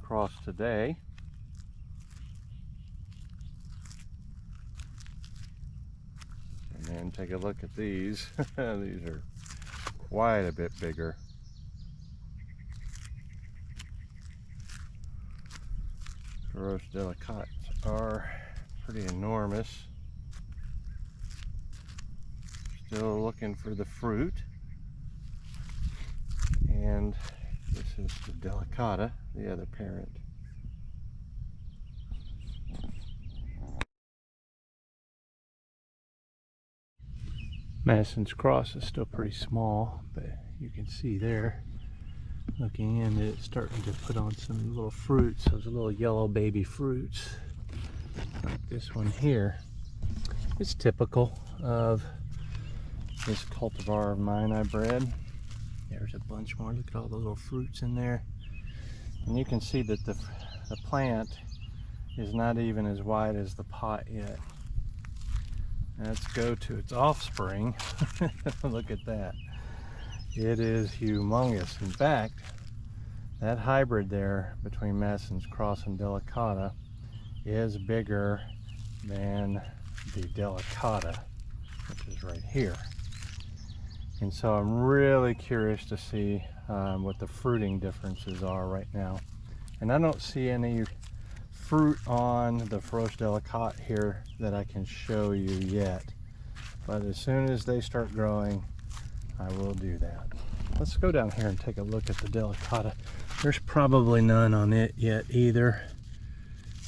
Cross today. And then take a look at these. These are quite a bit bigger. Delicatas are pretty enormous. Still looking for the fruit. And this is the Delicata, the other parent. Madison's Cross is still pretty small, but you can see there, looking in, that it's starting to put on some little fruits, those little yellow baby fruits, like this one here. It's typical of this cultivar of mine I bred. There's a bunch more. Look at all the little fruits in there. And you can see that the plant is not even as wide as the pot yet. Let's go to its offspring. Look at that. It is humongous. In fact, that hybrid there between Madison's Cross and Delicata is bigger than the Delicata, which is right here. And so I'm really curious to see what the fruiting differences are right now. And I don't see any fruit on the Feroce Delicata here that I can show you yet. But as soon as they start growing, I will do that. Let's go down here and take a look at the Delicata. There's probably none on it yet either.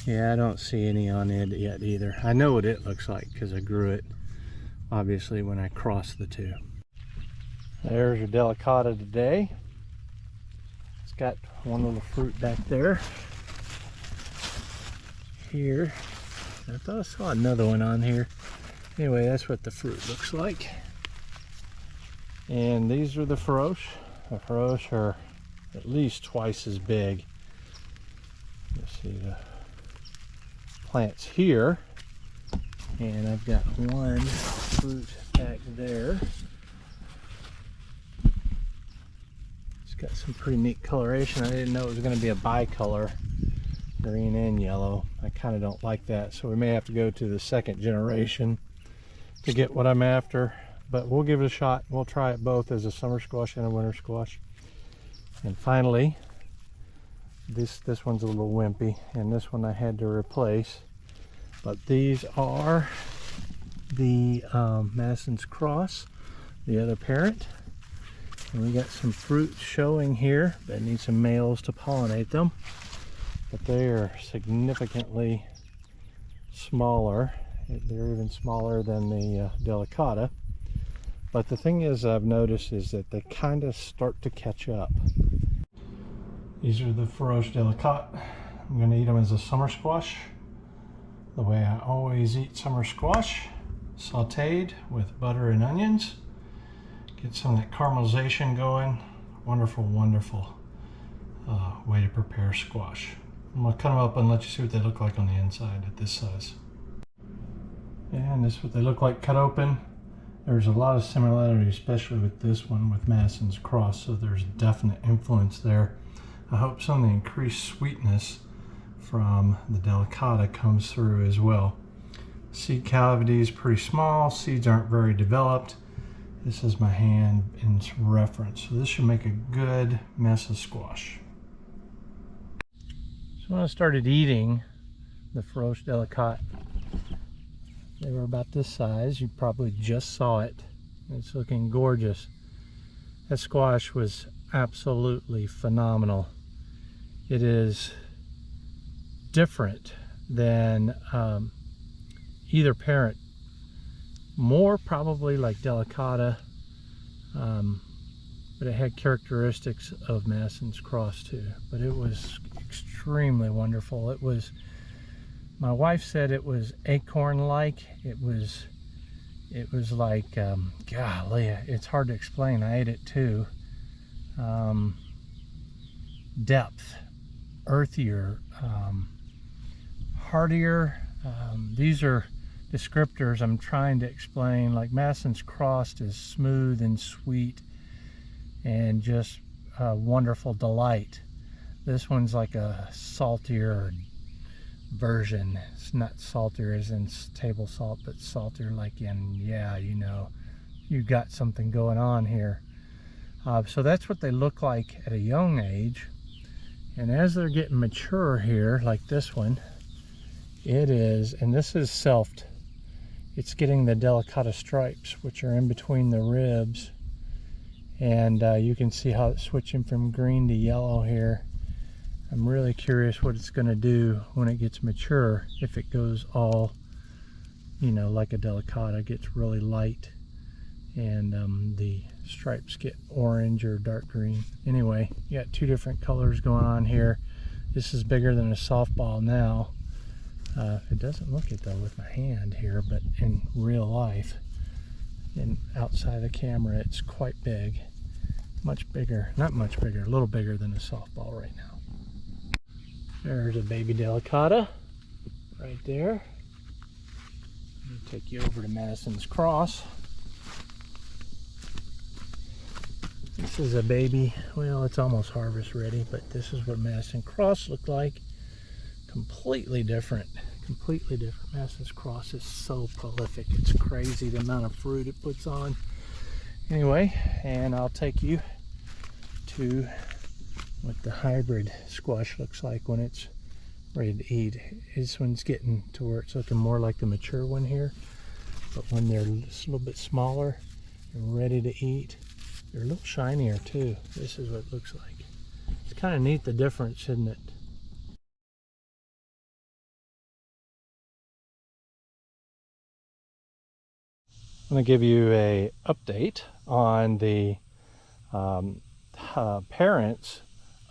Yeah, I don't see any on it yet either. I know what it looks like because I grew it, obviously, when I crossed the two. There's your Delicata today. It's got one little fruit back there. Here. I thought I saw another one on here. Anyway, that's what the fruit looks like. And these are the Feroce. The Feroce are at least twice as big. You see the plants here. And I've got one fruit back there. It's got some pretty neat coloration. I didn't know it was going to be a bicolor, green and yellow. I kind of don't like that, so we may have to go to the second generation to get what I'm after, but we'll give it a shot. We'll try it both as a summer squash and a winter squash. And finally, this one's a little wimpy, and this one I had to replace. But these are the Madison's Cross, the other parent. And we got some fruit showing here that need some males to pollinate them. But they are significantly smaller. They're even smaller than the Delicata. But the thing is, I've noticed is that they kind of start to catch up. These are the Feroce Delicata. I'm going to eat them as a summer squash, the way I always eat summer squash, sauteed with butter and onions. Get some of that caramelization going. Wonderful, wonderful way to prepare squash. I'm going to cut them up and let you see what they look like on the inside at this size. And this is what they look like cut open. There's a lot of similarity, especially with this one with Madison's Cross, so there's definite influence there. I hope some of the increased sweetness from the Delicata comes through as well. Seed cavity is pretty small, seeds aren't very developed. This is my hand in reference, so this should make a good mess of squash. So when I started eating the Feroce Delicata, they were about this size. You probably just saw it. It's looking gorgeous. That squash was absolutely phenomenal. It is different than either parent. More probably like Delicata, but it had characteristics of Madison's Cross too. But it was extremely wonderful. It was, my wife said it was acorn-like. It was like, golly, it's hard to explain. I ate it too. Depth, earthier, heartier. These are descriptors I'm trying to explain. Like Madison's Cross is smooth and sweet and just a wonderful delight. This one's like a saltier version. It's not saltier as in table salt, but saltier like in, yeah, you know, you got something going on here. So that's what they look like at a young age. And as they're getting mature here, like this one, it is, and this is selfed, it's getting the Delicata stripes, which are in between the ribs. And you can see how it's switching from green to yellow here. I'm really curious what it's going to do when it gets mature, if it goes all, you know, like a Delicata, gets really light and the stripes get orange or dark green. Anyway, you got two different colors going on here. This is bigger than a softball now. It doesn't look it though with my hand here, but in real life and outside the camera, it's quite big. Much bigger, not much bigger, a little bigger than a softball right now. There's a baby Delicata right there. I'll take you over to Madison's Cross. This is a baby, well, it's almost harvest ready, but this is what Madison Cross looked like. Completely different, completely different. Madison's Cross is so prolific. It's crazy the amount of fruit it puts on. Anyway, and I'll take you to what the hybrid squash looks like when it's ready to eat. This one's getting to where it's looking more like the mature one here, but when they're just a little bit smaller and ready to eat, they're a little shinier too. This is what it looks like. It's kind of neat, the difference, isn't it? I'm going to give you a update on the parents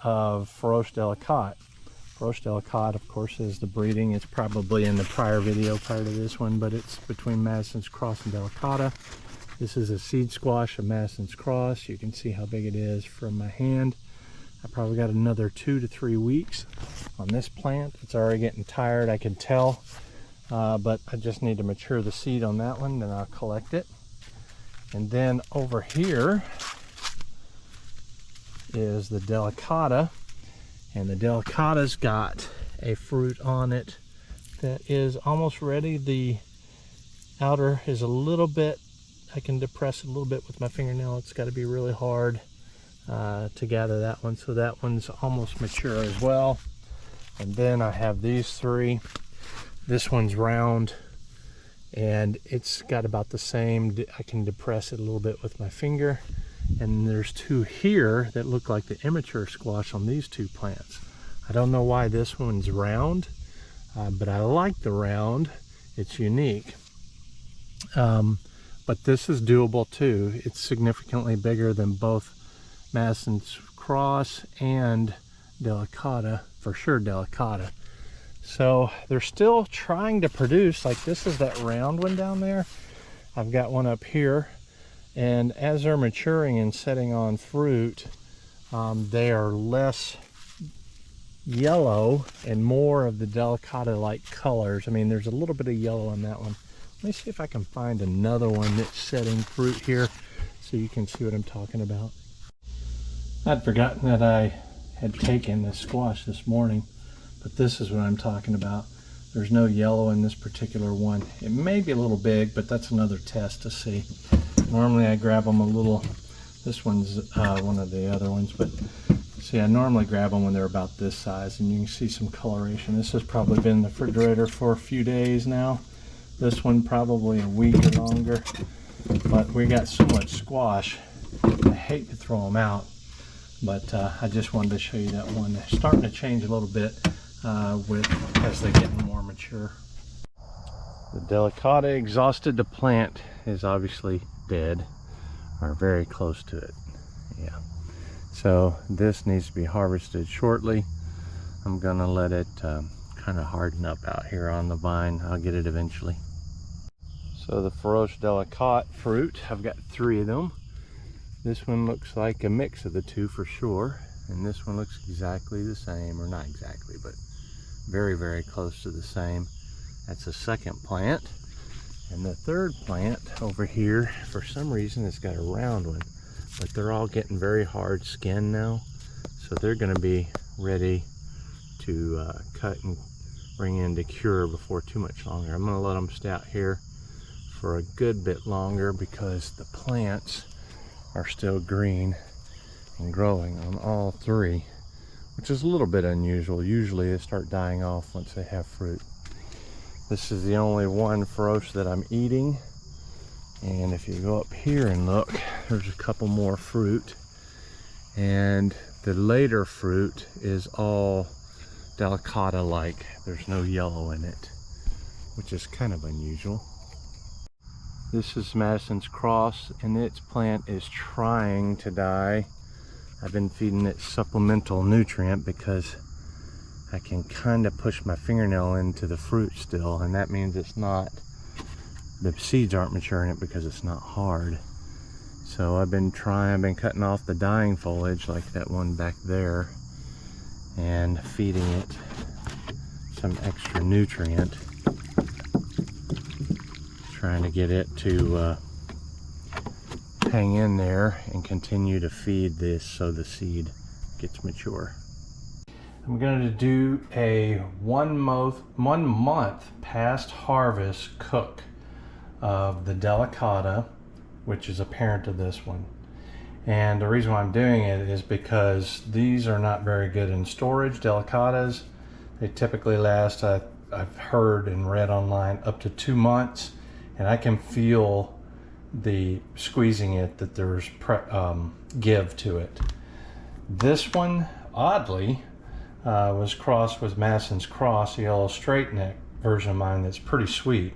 of Feroce Delicata. Feroce Delicata, of course, is the breeding. It's probably in the prior video prior to this one, but it's between Madison's Cross and Delicata. This is a seed squash of Madison's Cross. You can see how big it is from my hand. I probably got another 2 to 3 weeks on this plant. It's already getting tired, I can tell, but I just need to mature the seed on that one, then I'll collect it. And then over here is the Delicata, and the Delicata's got a fruit on it that is almost ready. The outer is a little bit, I can depress it a little bit with my fingernail. It's got to be really hard to gather that one, so that one's almost mature as well. And then I have these three. This one's round and it's got about the same, I can depress it a little bit with my finger. And there's two here that look like the immature squash on these two plants. I don't know why this one's round, but I like the round. It's unique. But this is doable too. It's significantly bigger than both Madison's Cross and Delicata, for sure Delicata. So they're still trying to produce, like this is that round one down there. I've got one up here. And as they're maturing and setting on fruit, they are less yellow and more of the Delicata-like colors. I mean, there's a little bit of yellow in that one. Let me see if I can find another one that's setting fruit here so you can see what I'm talking about. I'd forgotten that I had taken this squash this morning, but this is what I'm talking about. There's no yellow in this particular one. It may be a little big, but that's another test to see. Normally I grab them a little, this one's one of the other ones, but see, I normally grab them when they're about this size, and you can see some coloration. This has probably been in the refrigerator for a few days now. This one probably a week or longer, but we got so much squash, I hate to throw them out, but I just wanted to show you that one. They're starting to change a little bit as they get more mature. The Delicata exhausted. The plant is obviously dead, or very close to it. Yeah. So this needs to be harvested shortly. I'm gonna let it kind of harden up out here on the vine. I'll get it eventually. So the Feroce Delicata fruit, I've got 3 of them. This one looks like a mix of the two for sure, and this one looks exactly the same, or not exactly, but very, very close to the same. That's a second plant. And the third plant over here, for some reason, it's got a round one, but they're all getting very hard skin now. So they're gonna be ready to cut and bring in to cure before too much longer. I'm gonna let them stay out here for a good bit longer because the plants are still green and growing on all three, which is a little bit unusual. Usually they start dying off once they have fruit. This is the only one Feroce that I'm eating. And if you go up here and look, there's a couple more fruit. And the later fruit is all Delicata-like. There's no yellow in it, which is kind of unusual. This is Madison's Cross, and its plant is trying to die. I've been feeding it supplemental nutrient because I can kind of push my fingernail into the fruit still, and that means it's not, the seeds aren't mature in it because it's not hard. So I've been cutting off the dying foliage like that one back there and feeding it some extra nutrient, trying to get it to hang in there and continue to feed this so the seed gets mature. I'm going to do a one month past harvest cook of the Delicata, which is a parent of this one. And the reason why I'm doing it is because these are not very good in storage. Delicatas, they typically last, I've heard and read online, up to 2 months, and I can feel the squeezing it that there's give to it. This one, oddly, was crossed with Madison's Cross, a yellow straight neck version of mine that's pretty sweet,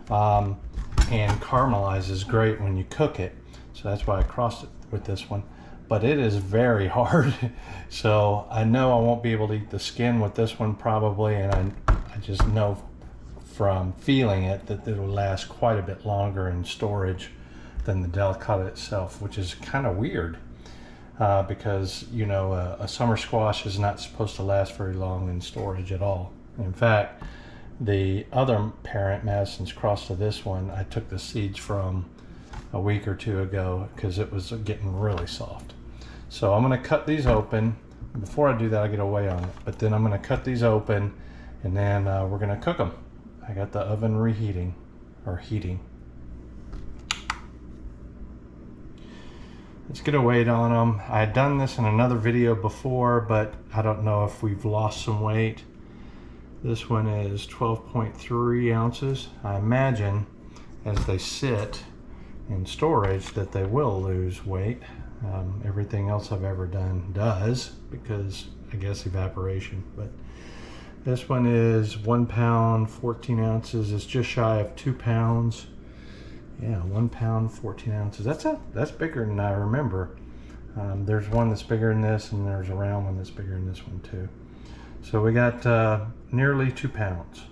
and caramelizes great when you cook it. So that's why I crossed it with this one. But it is very hard. So I know I won't be able to eat the skin with this one probably, and I just know from feeling it that it will last quite a bit longer in storage than the Delicata itself, which is kind of weird because, you know, a summer squash is not supposed to last very long in storage at all. In fact, the other parent, Madison's Cross, to this one, I took the seeds from a week or two ago because it was getting really soft. So I'm going to cut these open. Before I do that, I get away on it, but then I'm going to cut these open, and then we're going to cook them. I got the oven reheating, or heating. Let's get a weight on them. I had done this in another video before, but I don't know if we've lost some weight. This one is 12.3 ounces. I imagine as they sit in storage that they will lose weight. Everything else I've ever done does, because I guess evaporation. But this one is 1 pound 14 ounces. It's just shy of 2 pounds. Yeah, 1 pound 14 ounces. That's bigger than I remember. There's one that's bigger than this, and there's a round one that's bigger than this one too. So we got nearly 2 pounds.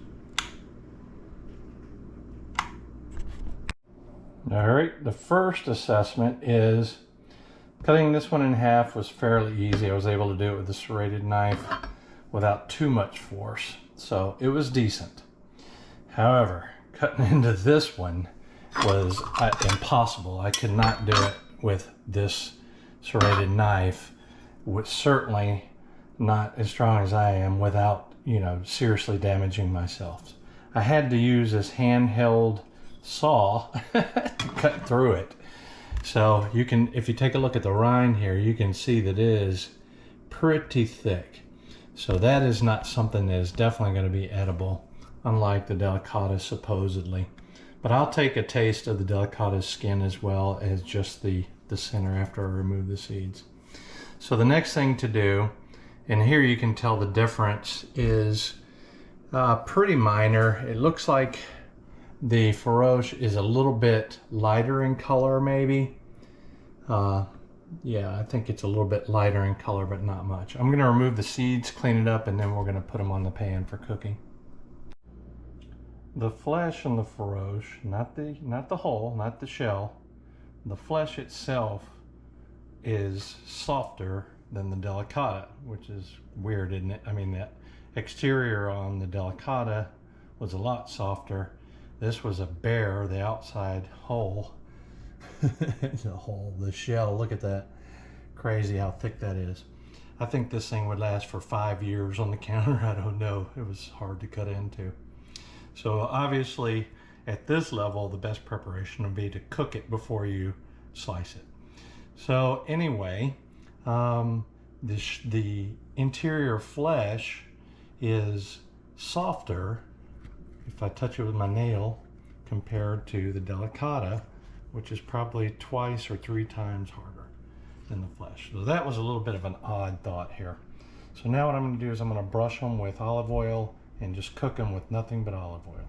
All right, the first assessment is cutting this one in half was fairly easy. I was able to do it with a serrated knife without too much force, so it was decent. However, cutting into this one was impossible. I could not do it with this serrated knife, which certainly not as strong as I am, without, you know, seriously damaging myself. I had to use this handheld saw to cut through it. So you can, if you take a look at the rind here, you can see that it is pretty thick. So that is not something that is definitely going to be edible, unlike the Delicata supposedly. But I'll take a taste of the Delicata's skin as well as just the center after I remove the seeds. So the next thing to do, and here you can tell the difference, is pretty minor. It looks like the Feroce is a little bit lighter in color maybe. Yeah, I think it's a little bit lighter in color, but not much. I'm going to remove the seeds, clean it up, and then we're going to put them on the pan for cooking. The flesh on the Feroce, not the hull, not the shell, the flesh itself is softer than the Delicata, which is weird, isn't it? I mean, the exterior on the Delicata was a lot softer. This was a bare, the outside hull. The shell, look at that. Crazy how thick that is. I think this thing would last for 5 years on the counter. I don't know. It was hard to cut into. So obviously at this level, the best preparation would be to cook it before you slice it. So anyway, the interior flesh is softer if I touch it with my nail compared to the Delicata, which is probably 2 or 3 times harder than the flesh. So that was a little bit of an odd thought here. So now what I'm going to do is I'm going to brush them with olive oil and just cook them with nothing but olive oil.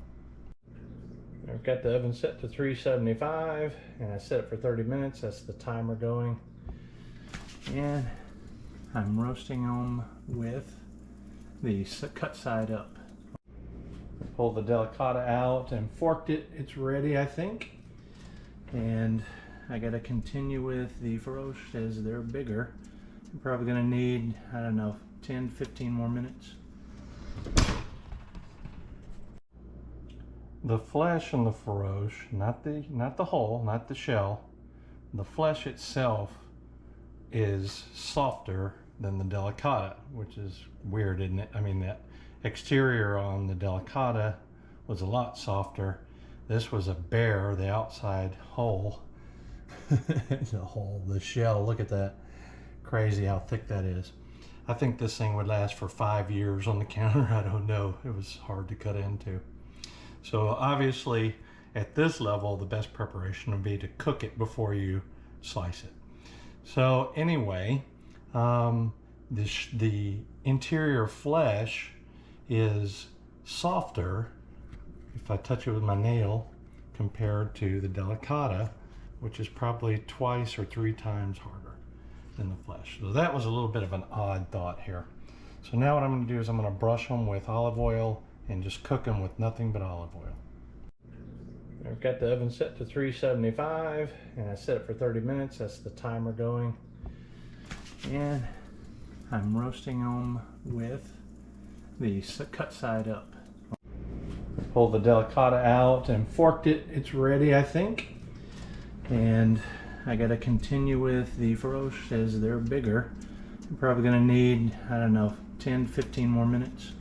I've got the oven set to 375 and I set it for 30 minutes. That's the timer going. And I'm roasting them with the cut side up. I pulled the Delicata out and forked it. It's ready, I think. And I got to continue with the Feroce as they're bigger. I'm probably going to need, I don't know, 10, 15 more minutes. The flesh in the Feroce, not the hull, not the shell, the flesh itself is softer than the Delicata, which is weird, isn't it? I mean, that exterior on the Delicata was a lot softer. This was a bare, the outside hull. The shell, look at that. Crazy how thick that is. I think this thing would last for 5 years on the counter. I don't know. It was hard to cut into. So obviously at this level, the best preparation would be to cook it before you slice it. So anyway, the interior flesh is softer if I touch it with my nail compared to the Delicata, which is probably 2 or 3 times harder than the flesh. So that was a little bit of an odd thought here. So now what I'm going to do is I'm going to brush them with olive oil and just cook them with nothing but olive oil. I've got the oven set to 375 and I set it for 30 minutes. That's the timer going. And I'm roasting them with the cut side up. I pulled the Delicata out and forked it. It's ready, I think. And I got to continue with the Feroce as they're bigger. I'm probably going to need, I don't know, 10, 15 more minutes.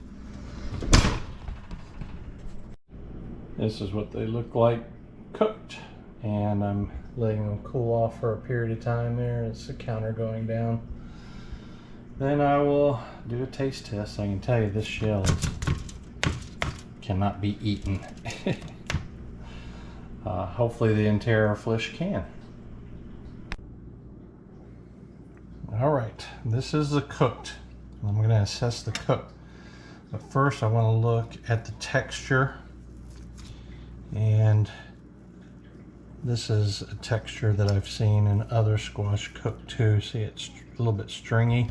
This is what they look like cooked, and I'm letting them cool off for a period of time there. It's the counter going down. Then I will do a taste test. I can tell you this shell cannot be eaten. Hopefully the interior flesh can. All right, this is the cooked. I'm going to assess the cooked. But first I want to look at the texture. And this is a texture that I've seen in other squash cooked too. See, it's a little bit stringy.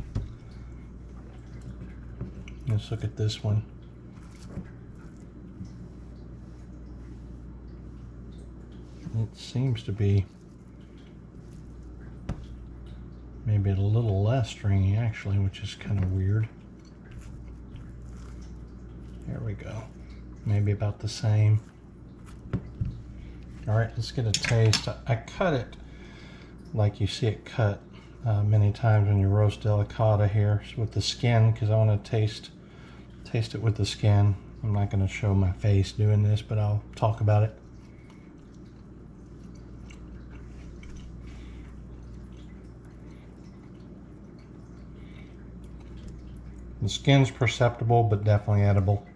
Let's look at this one. It seems to be maybe a little less stringy actually, which is kind of weird. There we go. Maybe about the same. All right, let's get a taste. I cut it like you see it cut many times when you roast Delicata here with the skin, because I want to taste it with the skin. I'm not going to show my face doing this, but I'll talk about it. The skin's perceptible, but definitely edible.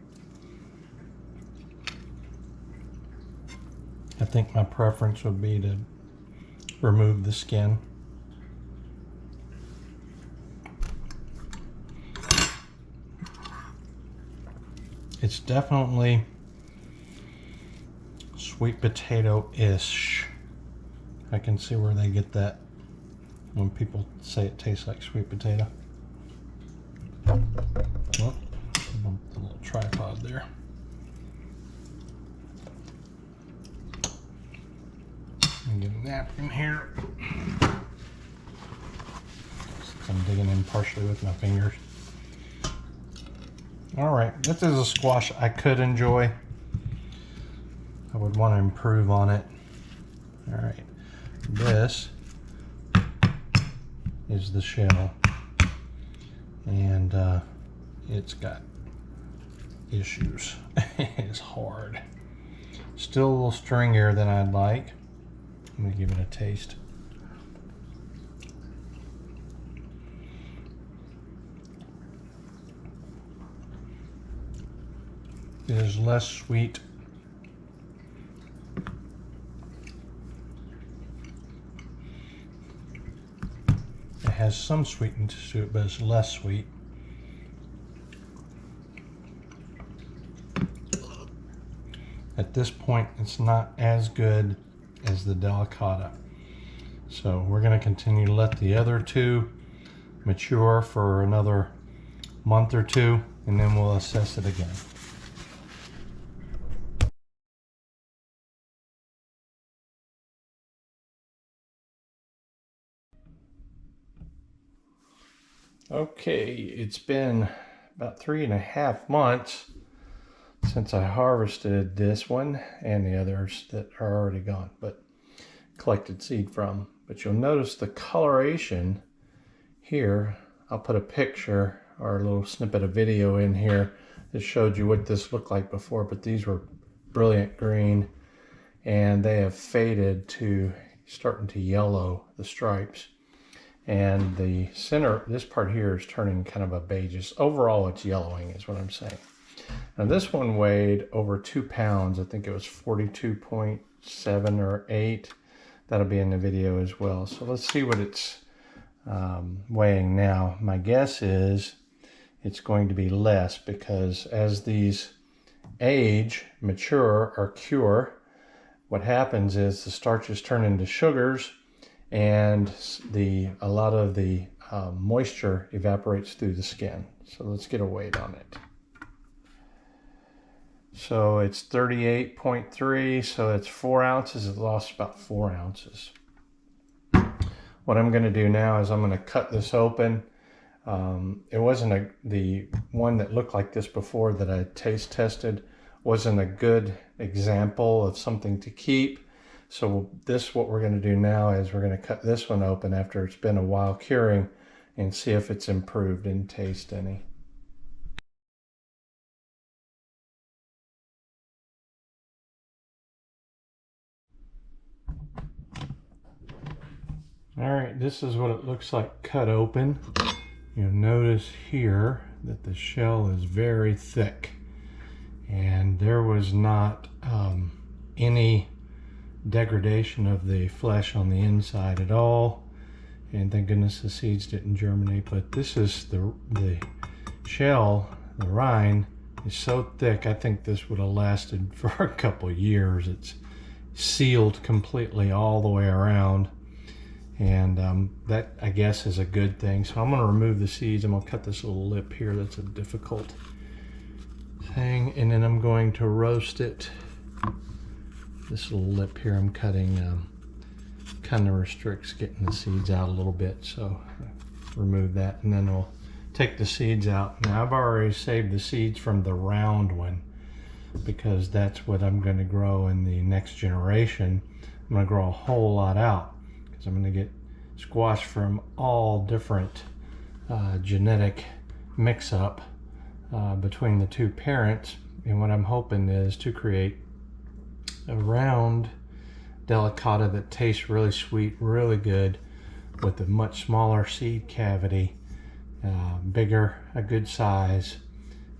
I think my preference would be to remove the skin. It's definitely sweet potato-ish. I can see where they get that when people say it tastes like sweet potato. Oh, the little tripod there. Get a napkin here. I'm digging in partially with my fingers. Alright, this is a squash I could enjoy. I would want to improve on it. Alright, this is the shell. and it's got issues. It's hard. Still a little stringier than I'd like. I'm gonna give it a taste. It is less sweet. It has some sweetness to it, but it's less sweet. At this point, it's not as good as the Delicata. So we're going to continue to let the other two mature for another month or two, and then we'll assess it again. Okay, it's been about 3.5 months since I harvested this one and the others that are already gone, but collected seed from. But you'll notice the coloration here. I'll put a picture or a little snippet of video in here that showed you what this looked like before, but these were brilliant green and they have faded to starting to yellow, the stripes. And the center, this part here is turning kind of a beige. Overall, it's yellowing is what I'm saying. Now this one weighed over 2 pounds. I think it was 42.7 or 8. That'll be in the video as well. So let's see what it's weighing now. My guess is it's going to be less because as these age, mature, or cure, what happens is the starches turn into sugars and a lot of the moisture evaporates through the skin. So let's get a weight on it. So it's 38.3, so it's 4 ounces. It lost about 4 ounces. What I'm going to do now is I'm going to cut this open. It wasn't the one that looked like this before that I taste tested wasn't a good example of something to keep. So what we're going to do now is we're going to cut this one open after it's been a while curing and see if it's improved in taste any. All right, this is what it looks like cut open. You'll notice here that the shell is very thick and there was not any degradation of the flesh on the inside at all, and thank goodness the seeds didn't germinate. But this is the shell, the rind is so thick I think this would have lasted for a couple years. It's sealed completely all the way around, and that I guess is a good thing. So I'm going to remove the seeds. I'm going to cut this little lip here that's a difficult thing, and then I'm going to roast it. This little lip here I'm cutting kind of restricts getting the seeds out a little bit, so remove that, and then we'll take the seeds out. Now I've already saved the seeds from the round one because that's what I'm going to grow in the next generation. I'm going to grow a whole lot out because I'm going to get squash from all different genetic mix-up between the two parents, and what I'm hoping is to create a round Delicata that tastes really sweet, really good, with a much smaller seed cavity, bigger, a good size,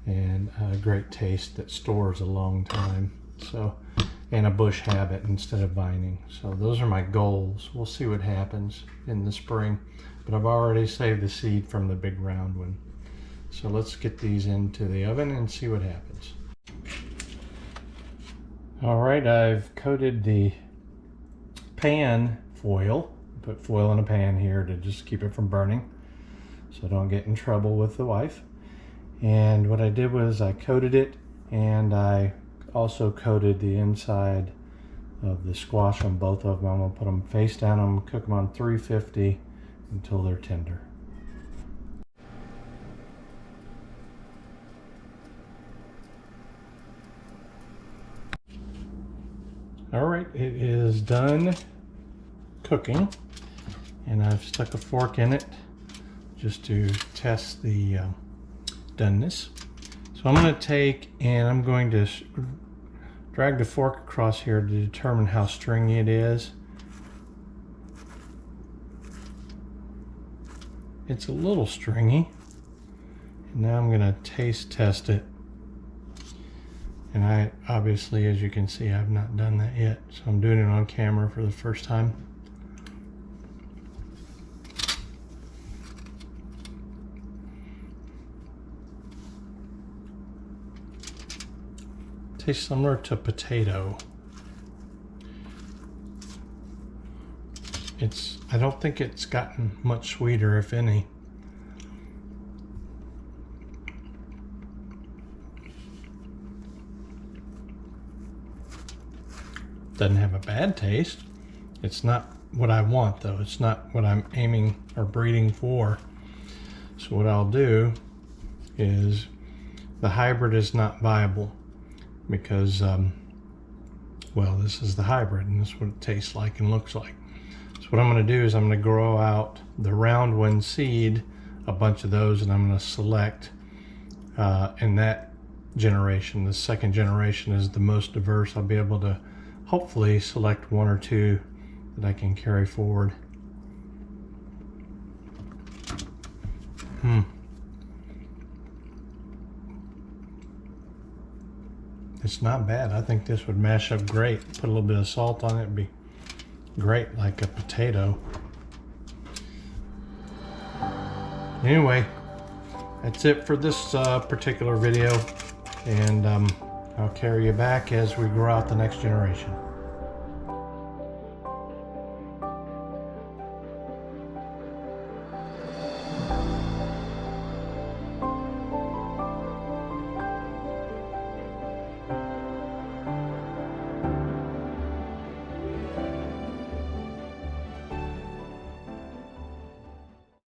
and a great taste that stores a long time. So, and a bush habit instead of vining. So those are my goals. We'll see what happens in the spring, but I've already saved the seed from the big round one. So let's get these into the oven and see what happens. All right, I've coated the pan foil. Put foil in a pan here to just keep it from burning, so don't get in trouble with the wife. And what I did was I coated it, and I also coated the inside of the squash on both of them. I'm gonna put them face down. I'm gonna cook them on 350 until they're tender. All right, it is done cooking, and I've stuck a fork in it just to test the doneness. So I'm going to take and I'm going to drag the fork across here to determine how stringy it is. It's a little stringy. And now I'm going to taste test it. And I obviously, as you can see, I've not done that yet. So I'm doing it on camera for the first time. Tastes similar to potato. I don't think it's gotten much sweeter, if any. Doesn't have a bad taste. It's not what I want though. It's not what I'm aiming or breeding for. So what I'll do is, the hybrid is not viable because, well, this is the hybrid and this is what it tastes like and looks like. So what I'm going to do is I'm going to grow out the round one seed, a bunch of those, and I'm going to select in that generation. The second generation is the most diverse. I'll be able to hopefully select one or two that I can carry forward. It's not bad. I think this would mash up great. Put a little bit of salt on it, it'd be great, like a potato. Anyway, that's it for this particular video, and I'll carry you back as we grow out the next generation.